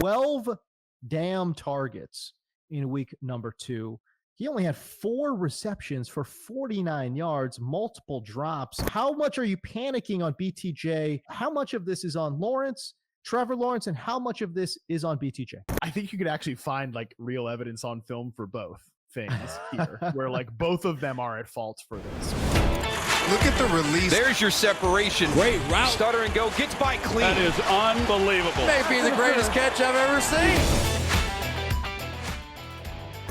12 damn targets in week number 2. He only had 4 receptions for 49 yards, multiple drops. How much are you panicking on BTJ? How much of this is on Lawrence, Trevor Lawrence, and how much of this is on BTJ? I think you could actually find like real evidence on film for both things here, where like both of them are at fault for this. Look at the release. There's your separation. Great route. Stutter and go. Gets by clean. That is unbelievable. Maybe the greatest catch I've ever seen.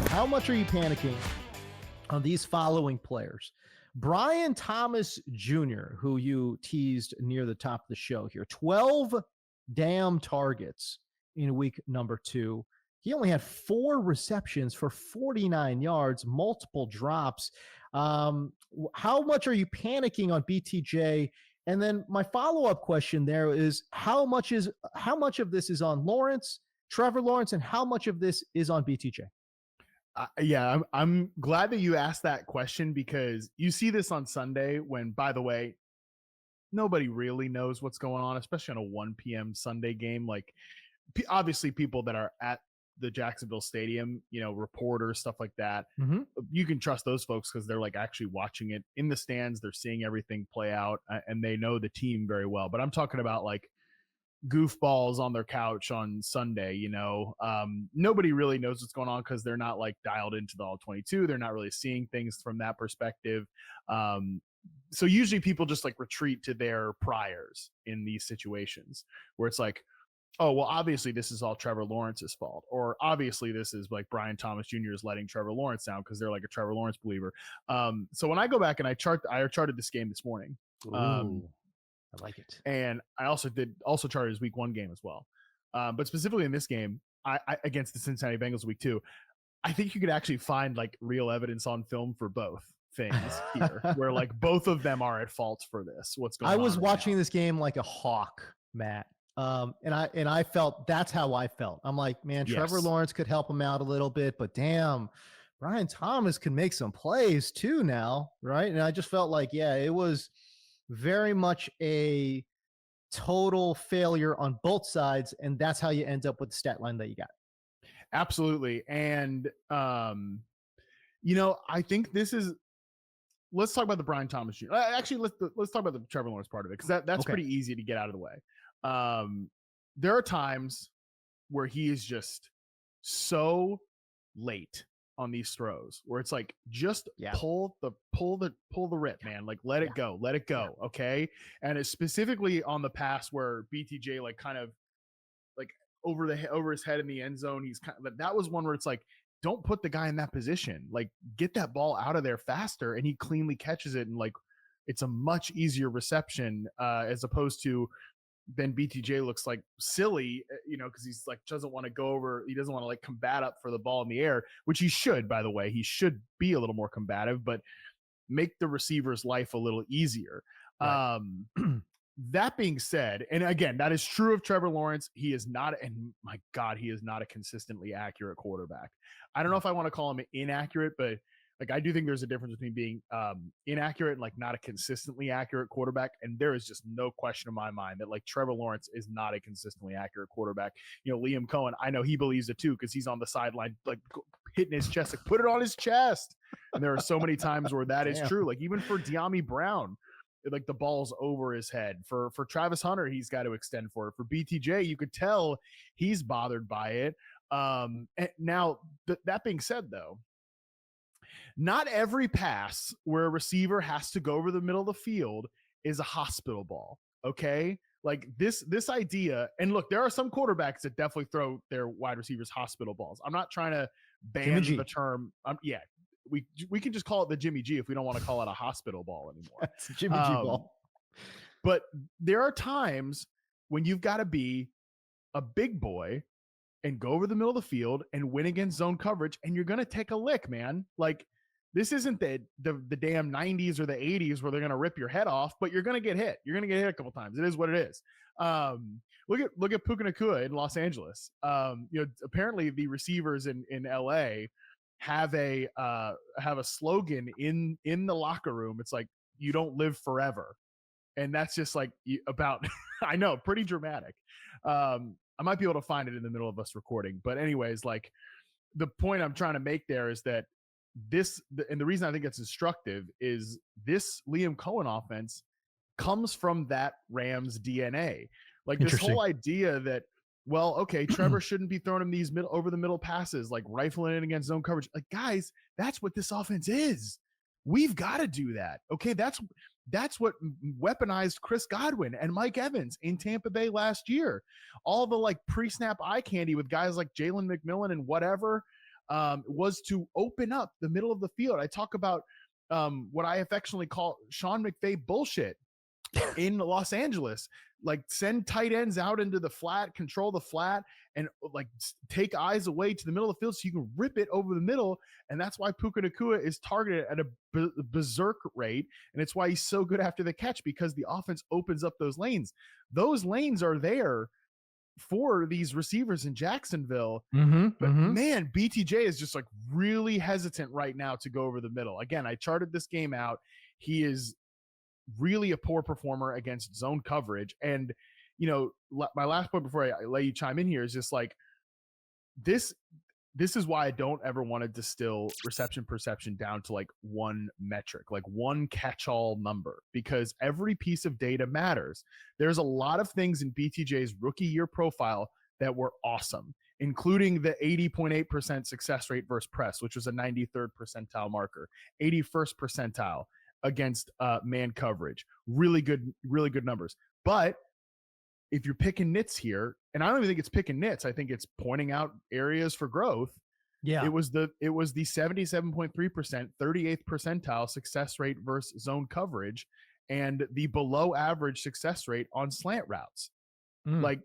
How much are you panicking on these following players? Brian Thomas Jr., who you teased near the top of the show here, 12 damn targets in week number 2. He only had 4 receptions for 49 yards, multiple drops. How much are you panicking on BTJ? And then my follow-up question there is how much of this is on Lawrence, Trevor Lawrence, and how much of this is on BTJ? I'm glad that you asked that question, because you see this on Sunday when, by the way, nobody really knows what's going on, especially on a 1 p.m. Sunday game. Like, obviously people that are at the Jacksonville Stadium, reporters, stuff like that, you can trust those folks because they're like actually watching it in the stands. They're seeing everything play out and they know the team very well. But I'm talking about like goofballs on their couch on Sunday, nobody really knows what's going on because they're not like dialed into the all 22. They're not really seeing things from that perspective. So usually people just like retreat to their priors in these situations where it's like, oh, well, obviously this is all Trevor Lawrence's fault, or obviously this is like Brian Thomas Jr. is letting Trevor Lawrence down because they're like a Trevor Lawrence believer. So when I go back and I charted this game this morning. I like it. And I also charted his week 1 game as well. But specifically in this game, I against the Cincinnati Bengals week 2, I think you could actually find like real evidence on film for both things here, where like both of them are at fault for this. What's going on? I was watching this game like a hawk, Matt. And I felt that's how I felt. I'm like, man, Trevor Lawrence could help him out a little bit, but damn, Brian Thomas can make some plays too now, right? And I just felt like, it was very much a total failure on both sides, and that's how you end up with the stat line that you got. Absolutely. And I think this is, let's talk about the Brian Thomas Jr. Actually, let's talk about the Trevor Lawrence part of it, because that's pretty easy to get out of the way. There are times where he is just so late on these throws where it's like, just pull the rip, man. Like, let it go. Okay. And it's specifically on the pass where BTJ like kind of like over his head in the end zone. He's kind of, that was one where it's like, don't put the guy in that position, like get that ball out of there faster. And he cleanly catches it. And like, it's a much easier reception, as opposed to then BTJ looks like silly, because he's like, doesn't want to go over. He doesn't want to like combat up for the ball in the air, which he should, by the way. He should be a little more combative, but make the receiver's life a little easier. Right. That being said, and again, that is true of Trevor Lawrence. He is not, and my God, he is not a consistently accurate quarterback. I don't know if I want to call him inaccurate, but like, I do think there's a difference between being inaccurate and like not a consistently accurate quarterback. And there is just no question in my mind that like Trevor Lawrence is not a consistently accurate quarterback. Liam Cohen, I know he believes it too, because he's on the sideline, like hitting his chest, like put it on his chest. And there are so many times where that is true. Like even for De'Ami Brown, like the ball's over his head. For Travis Hunter, he's got to extend for it. For BTJ, you could tell he's bothered by it. And now that being said, though, not every pass where a receiver has to go over the middle of the field is a hospital ball. Okay. Like this idea, and look, there are some quarterbacks that definitely throw their wide receivers hospital balls. I'm not trying to ban the term. We can just call it the Jimmy G if we don't want to call it a hospital ball anymore. It's Jimmy G ball. But there are times when you've got to be a big boy and go over the middle of the field and win against zone coverage, and you're going to take a lick, man. Like, this isn't the damn 90s or the 80s where they're going to rip your head off, but you're going to get hit. You're going to get hit a couple times. It is what it is. Look at Puka Nacua in Los Angeles. Apparently the receivers in LA have a slogan in the locker room. It's like, you don't live forever. And that's just like about, I know, pretty dramatic. I might be able to find it in the middle of us recording. But anyways, like the point I'm trying to make there is that and the reason I think it's instructive is this Liam Cohen offense comes from that Rams DNA. Like this whole idea that, well, okay, Trevor shouldn't be throwing him these over the middle passes, like rifling in against zone coverage. Like, guys, that's what this offense is. We've got to do that. Okay, that's what weaponized Chris Godwin and Mike Evans in Tampa Bay last year. All the like pre-snap eye candy with guys like Jalen McMillan and whatever was to open up the middle of the field. I talk about what I affectionately call Sean McVay bullshit in Los Angeles. Like send tight ends out into the flat, control the flat, and like take eyes away to the middle of the field so you can rip it over the middle. And that's why Puka Nacua is targeted at a berserk rate. And it's why he's so good after the catch, because the offense opens up those lanes. Those lanes are there for these receivers in Jacksonville. But man, BTJ is just like really hesitant right now to go over the middle. Again, I charted this game out. He is really a poor performer against zone coverage. And, you know, my last point before I let you chime in here is just like this is why I don't ever want to distill reception perception down to like one metric, like one catch-all number, because every piece of data matters. There's a lot of things in BTJ's rookie year profile that were awesome, including the 80.8% success rate versus press, which was a 93rd percentile marker, 81st percentile against man coverage. Really good numbers. But if you're picking nits here, and I don't even think it's picking nits, I think it's pointing out areas for growth. Yeah. It was the 77.3%, 38th percentile success rate versus zone coverage, and the below average success rate on slant routes. Like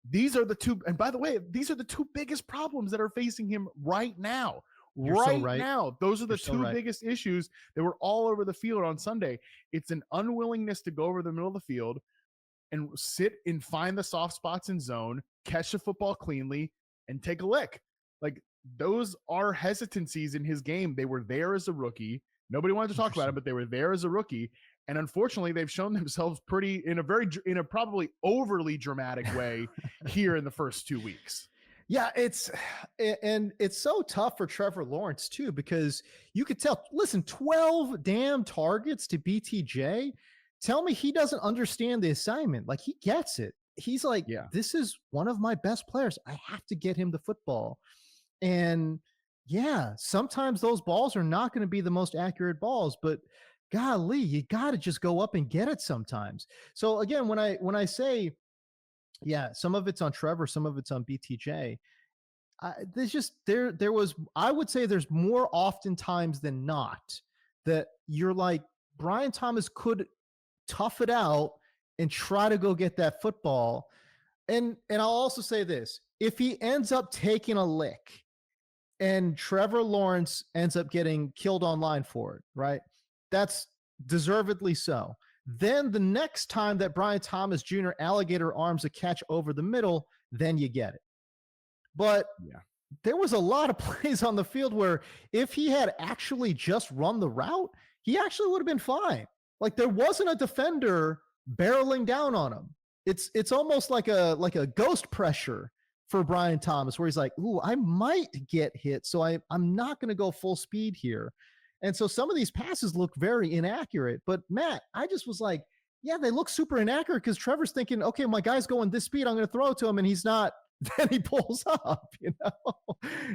these are the two, and by the way, these are the two biggest problems that are facing him right now. Now, those are the two biggest issues that were all over the field on Sunday. It's an unwillingness to go over the middle of the field and sit and find the soft spots in zone, catch the football cleanly, and take a lick. Like those are hesitancies in his game. They were there as a rookie. Nobody wanted to talk about it, but they were there as a rookie. And unfortunately, they've shown themselves in a probably overly dramatic way here in the first 2 weeks. Yeah, it's so tough for Trevor Lawrence too, because you could tell, listen, 12 damn targets to BTJ. Tell me he doesn't understand the assignment. Like he gets it. He's like, this is one of my best players. I have to get him the football. And yeah, sometimes those balls are not going to be the most accurate balls, but golly, you got to just go up and get it sometimes. So again, when I say, yeah, some of it's on Trevor, some of it's on BTJ. I would say there's more oftentimes than not that you're like, Brian Thomas could tough it out and try to go get that football. And I'll also say this, if he ends up taking a lick and Trevor Lawrence ends up getting killed online for it, right? That's deservedly so. Then the next time that Brian Thomas Jr. alligator arms a catch over the middle, then you get it. But there was a lot of plays on the field where if he had actually just run the route, he actually would have been fine. Like there wasn't a defender barreling down on him. It's almost like a ghost pressure for Brian Thomas, where he's like, ooh, I might get hit, so I'm not going to go full speed here. And so some of these passes look very inaccurate. But Matt, I just was like, yeah, they look super inaccurate because Trevor's thinking, okay, my guy's going this speed, I'm going to throw it to him, and he's not. Then he pulls up, you know.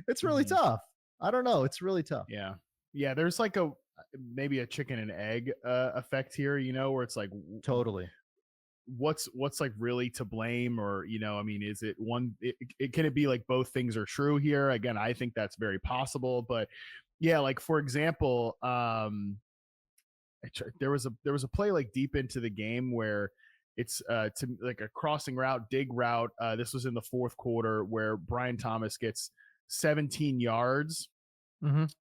It's really tough. I don't know. It's really tough. Yeah. Yeah, there's like maybe a chicken and egg effect here, you know, where it's like totally what's like really to blame, or, you know, I mean, is it one, can it be like both things are true here? Again, I think that's very possible, but yeah, like for example, there was a play like deep into the game where it's to like a crossing route, dig route. This was in the fourth quarter where Brian Thomas gets 17 yards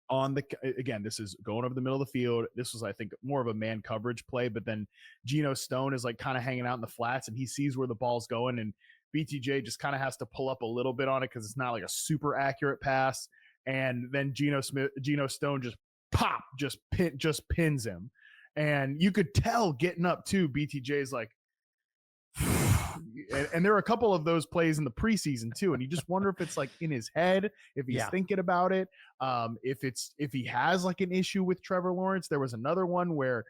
on again, this is going over the middle of the field. This was, I think, more of a man coverage play, but then Geno Stone is like kind of hanging out in the flats and he sees where the ball's going, and BTJ just kind of has to pull up a little bit on it because it's not like a super accurate pass. And then Geno Stone just pins him. And you could tell getting up too, BTJ's like, And there are a couple of those plays in the preseason too. And you just wonder if it's like in his head, if he's thinking about it. If he has like an issue with Trevor Lawrence. There was another one where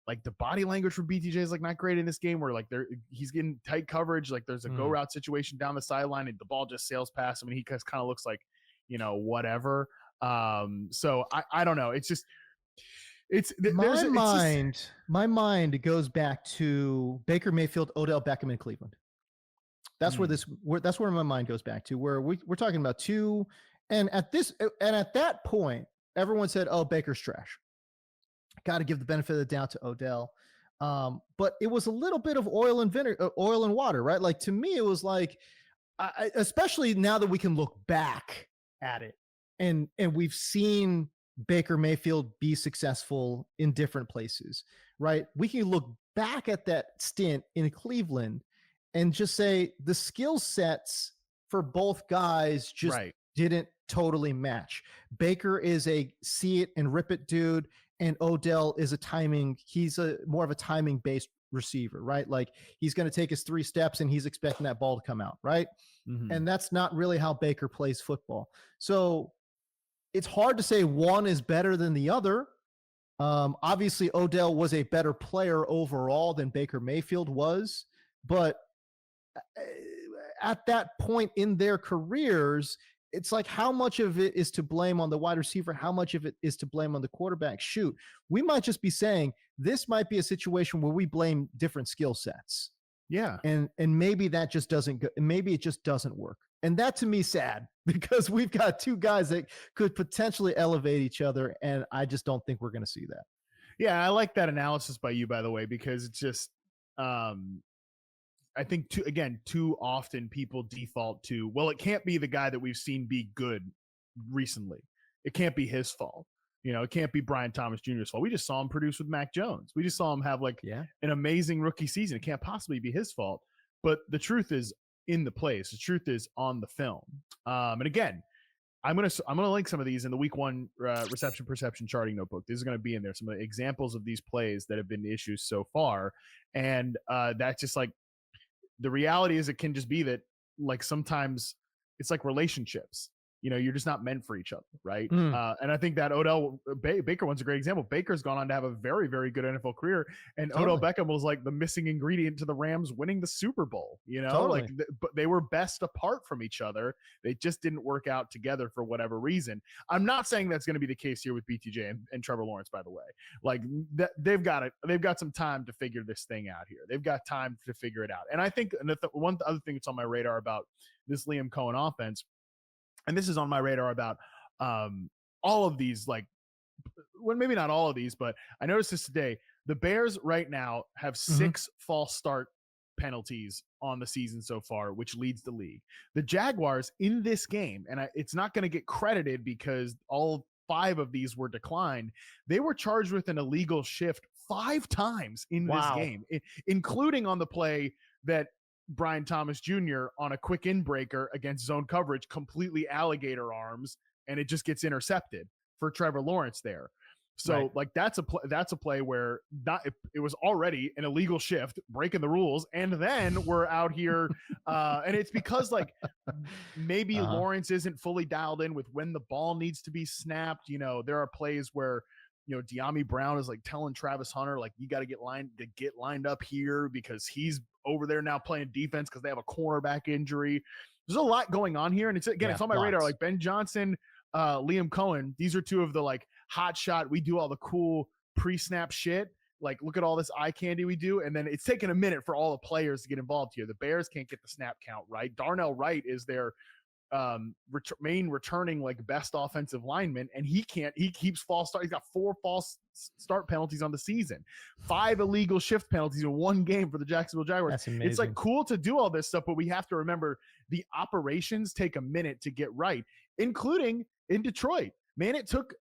like the body language for BTJ is like not great in this game, where like he's getting tight coverage. Like there's a go route situation down the sideline and the ball just sails past him and he kind of looks like, whatever. So I don't know. It's just, my mind goes back to Baker Mayfield, Odell Beckham in Cleveland. That's where my mind goes back to, where we're talking about two. And at that point, everyone said, "Oh, Baker's trash." Got to give the benefit of the doubt to Odell. But it was a little bit of oil and water, right? Like to me, it was like, especially now that we can look back at it and we've seen Baker Mayfield be successful in different places, right? We can look back at that stint in Cleveland and just say the skill sets for both guys just didn't totally match. Baker is a see it and rip it dude, and Odell is he's more of a timing based receiver, right? Like he's going to take his 3 steps and he's expecting that ball to come out, right? Mm-hmm. And that's not really how Baker plays football. So it's hard to say one is better than the other. Obviously Odell was a better player overall than Baker Mayfield was, but at that point in their careers, it's like how much of it is to blame on the wide receiver? How much of it is to blame on the quarterback? Shoot, we might just be saying this might be a situation where we blame different skill sets. Yeah. And maybe that just doesn't go, maybe it just doesn't work. And that to me sad because we've got two guys that could potentially elevate each other. And I just don't think we're going to see that. Yeah. I like that analysis by you, by the way, because it's just, I think too often people default to, well, it can't be the guy that we've seen be good recently. It can't be his fault. It can't be Brian Thomas Jr.'s fault. We just saw him produce with Mac Jones. We just saw him have an amazing rookie season. It can't possibly be his fault. But the truth is in the plays. The truth is on the film. And again, I'm gonna link some of these in the week 1 reception perception charting notebook. These are gonna be in there. Some of the examples of these plays that have been issues so far. And that's just like, the reality is it can just be that like sometimes it's like relationships, you're just not meant for each other. Right. And I think that Baker one's a great example. Baker's gone on to have a very, very good NFL career. And Odell Beckham was like the missing ingredient to the Rams winning the Super Bowl, but they were best apart from each other. They just didn't work out together for whatever reason. I'm not saying that's going to be the case here with BTJ and Trevor Lawrence, by the way. Like they've got some time to figure this thing out here. They've got time to figure it out. And I think one other thing that's on my radar about this Liam Cohen offense, and this is on my radar about all of these, maybe not all of these, but I noticed this today. The Bears right now have 6 false start penalties on the season so far, which leads the league. The Jaguars in this game, and it's not going to get credited because all 5 of these were declined. They were charged with an illegal shift 5 times in this game, including on the play that Brian Thomas Jr. on a quick in breaker against zone coverage, completely alligator arms, and it just gets intercepted for Trevor Lawrence there. So that's a play where it was already an illegal shift, breaking the rules, and then we're out here, and it's because maybe Lawrence isn't fully dialed in with when the ball needs to be snapped. There are plays where De'Ami Brown is telling Travis Hunter, you got to get lined up here because he's over there now playing defense because they have a cornerback injury. There's a lot going on here. And it's on my radar, Ben Johnson, Liam Cohen. These are 2 of the hot shot. We do all the cool pre-snap shit. Look at all this eye candy we do. And then it's taken a minute for all the players to get involved here. The Bears can't get the snap count right. Darnell Wright is their main returning best offensive lineman, and he keeps false start. He's got 4 false start penalties on the season, 5 illegal shift penalties in 1 game for the Jacksonville Jaguars. That's amazing. It's cool to do all this stuff, but we have to remember the operations take a minute to get right, including in Detroit. Man, it took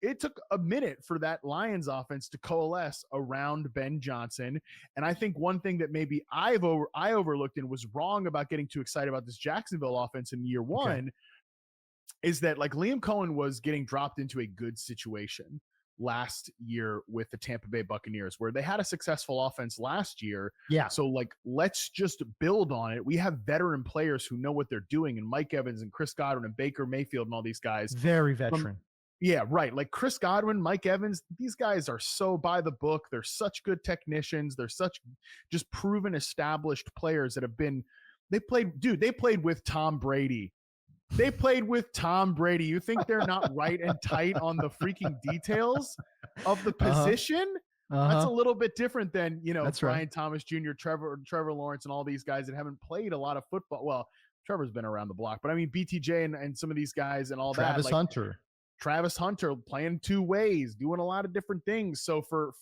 a minute for that Lions offense to coalesce around Ben Johnson. And I think one thing that maybe I overlooked and was wrong about getting too excited about this Jacksonville offense in year 1 is that Liam Cohen was getting dropped into a good situation. last year with the Tampa Bay Buccaneers, where they had a successful offense last year. Yeah. So like, let's just build on it. We have veteran players who know what they're doing, and Mike Evans and Chris Godwin and Baker Mayfield and all these guys. Very veteran. Yeah, right. Like Chris Godwin, Mike Evans, these guys are so by the book. They're such good technicians. They're such just proven, established players that have been, they played with Tom Brady. They played with Tom Brady. You think they're not right and tight on the freaking details of the position? That's a little bit different than, That's Brian right. Thomas Jr., Trevor Lawrence, and all these guys that haven't played a lot of football. Well, Trevor's been around the block, but I mean, BTJ and some of these guys and all Travis that. Hunter. Travis Hunter playing two ways, doing a lot of different things. So for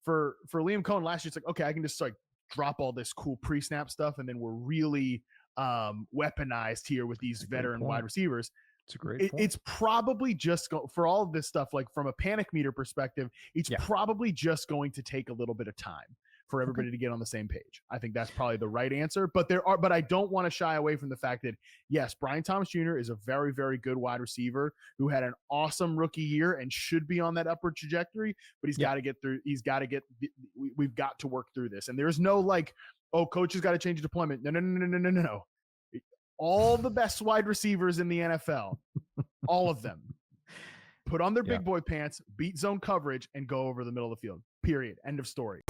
Liam Cohen last year, it's like, okay, I can just like drop all this cool pre-snap stuff, and then we're really weaponized here with these veteran wide receivers. It's a great point. It's probably just for all of this stuff, like from a panic meter perspective, it's probably just going to take a little bit of time for everybody to get on the same page. I think that's probably the right answer, but I don't want to shy away from the fact that yes, Brian Thomas Jr. is a very, very good wide receiver who had an awesome rookie year and should be on that upward trajectory, but he's got to get through. We've got to work through this. And there's no like, oh, coach has got to change deployment. No. All the best wide receivers in the NFL, all of them, put on their big boy pants, beat zone coverage, and go over the middle of the field. Period. End of story.